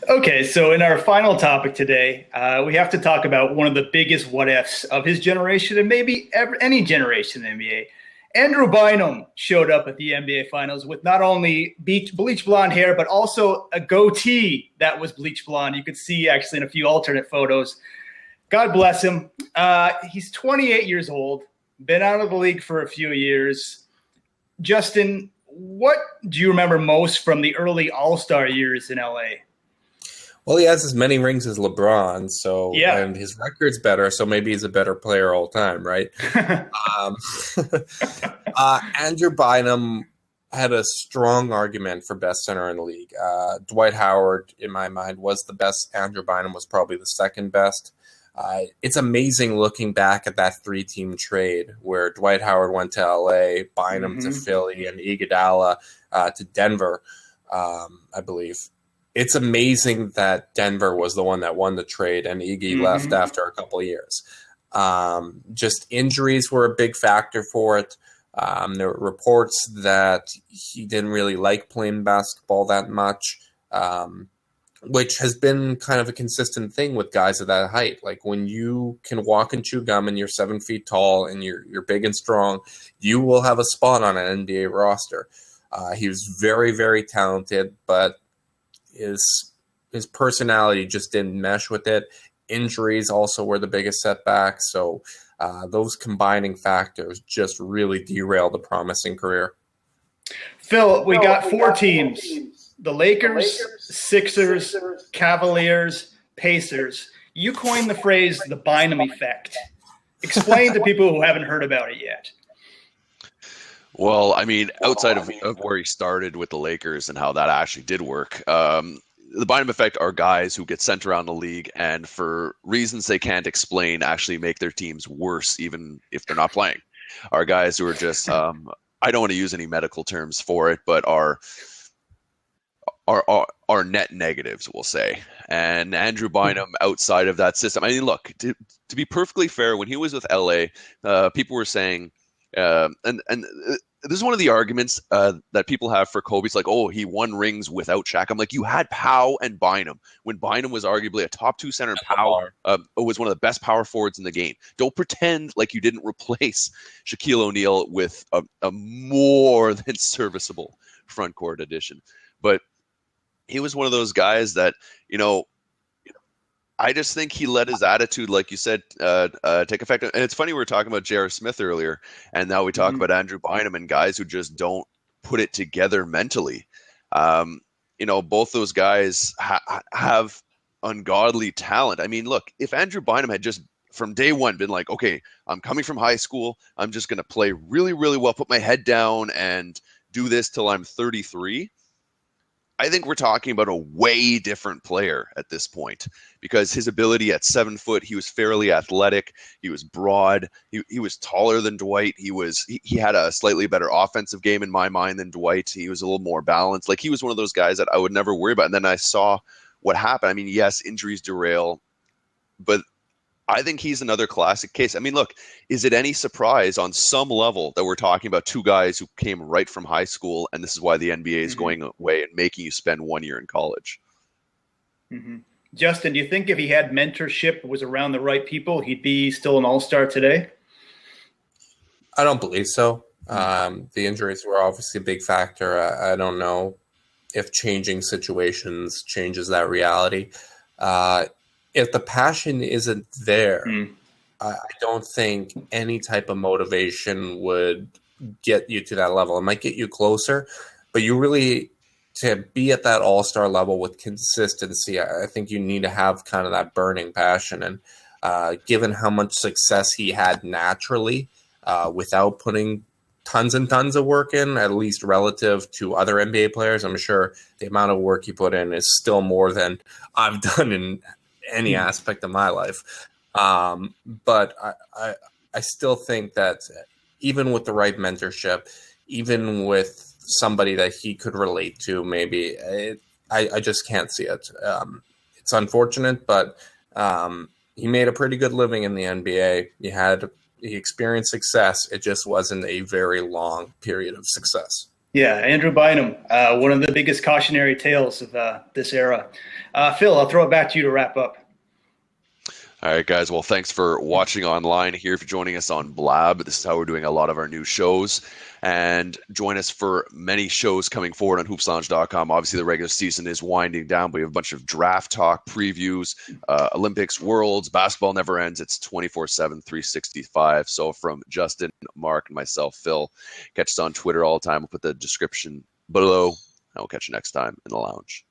Okay, so in our final topic today, we have to talk about one of the biggest what ifs of his generation and maybe any generation in the NBA. Andrew Bynum showed up at the NBA Finals with not only bleach blonde hair, but also a goatee that was bleach blonde. You could see actually in a few alternate photos. God bless him. He's 28 years old, been out of the league for a few years. Justin, what do you remember most from the early All-Star years in LA? Well, he has as many rings as LeBron, Yeah. and his record's better, so maybe he's a better player all time, right? um, Andrew Bynum had a strong argument for best center in the league. Dwight Howard, in my mind, was the best. Andrew Bynum was probably the second best. It's amazing looking back at that three-team trade where Dwight Howard went to LA, Bynum to Philly, and Iguodala to Denver, I believe. It's amazing that Denver was the one that won the trade and Iggy left after a couple of years. Just injuries were a big factor for it. There were reports that he didn't really like playing basketball that much, which has been kind of a consistent thing with guys of that height. Like when you can walk and chew gum and you're 7 feet tall and you're big and strong, you will have a spot on an NBA roster. He was very, very talented, but his personality just didn't mesh with it. Injuries also were the biggest setback. So those combining factors just really derailed a promising career. Phil, we got four teams. The Lakers, Sixers, Cavaliers, Pacers. You coined the phrase the Bynum effect. Explain to people who haven't heard about it yet. Well, I mean, outside of where he started with the Lakers and how that actually did work, the Bynum effect are guys who get sent around the league and for reasons they can't explain actually make their teams worse even if they're not playing. Are guys who are just, I don't want to use any medical terms for it, but are net negatives, we'll say. And Andrew Bynum outside of that system, I mean, look, to be perfectly fair, when he was with LA, people were saying, and this is one of the arguments that people have for Kobe. It's like, oh, he won rings without Shaq. I'm like, you had Powell and Bynum when Bynum was arguably a top two center and Powell was one of the best power forwards in the game. Don't pretend like you didn't replace Shaquille O'Neal with a more than serviceable front court addition. But he was one of those guys that, I just think he let his attitude, like you said, take effect. And it's funny, we were talking about J.R. Smith earlier, and now we talk about Andrew Bynum and guys who just don't put it together mentally. Both those guys have ungodly talent. I mean, look, if Andrew Bynum had just from day one been like, okay, I'm coming from high school, I'm just going to play really, really well, put my head down and do this till I'm 33, I think we're talking about a way different player at this point because his ability at 7 foot, he was fairly athletic. He was broad. He was taller than Dwight. He had a slightly better offensive game in my mind than Dwight. He was a little more balanced. Like he was one of those guys that I would never worry about. And then I saw what happened. I mean, yes, injuries derail, but I think he's another classic case. I mean, look, is it any surprise on some level that we're talking about two guys who came right from high school, and this is why the NBA is going away and making you spend 1 year in college? Justin, do you think if he had mentorship, was around the right people, he'd be still an all-star today? I don't believe so. The injuries were obviously a big factor. I don't know if changing situations changes that reality. If the passion isn't there, I don't think any type of motivation would get you to that level. It might get you closer, but you really, to be at that all-star level with consistency, I think you need to have kind of that burning passion. And given how much success he had naturally without putting tons and tons of work in, at least relative to other NBA players, I'm sure the amount of work he put in is still more than I've done in any aspect of my life. But I still think that even with the right mentorship, even with somebody that he could relate to, maybe I just can't see it. It's unfortunate, but he made a pretty good living in the NBA. He experienced success. It just wasn't a very long period of success. Yeah, Andrew Bynum, one of the biggest cautionary tales of this era. Phil, I'll throw it back to you to wrap up. All right, guys. Well, thanks for watching online here, for joining us on Blab. This is how we're doing a lot of our new shows. And join us for many shows coming forward on hoopslounge.com. Obviously, the regular season is winding down, but we have a bunch of draft talk, previews, Olympics, Worlds, basketball never ends. It's 24/7, 365. So from Justin, Mark, and myself, Phil, catch us on Twitter all the time. We'll put the description below, and we'll catch you next time in the lounge.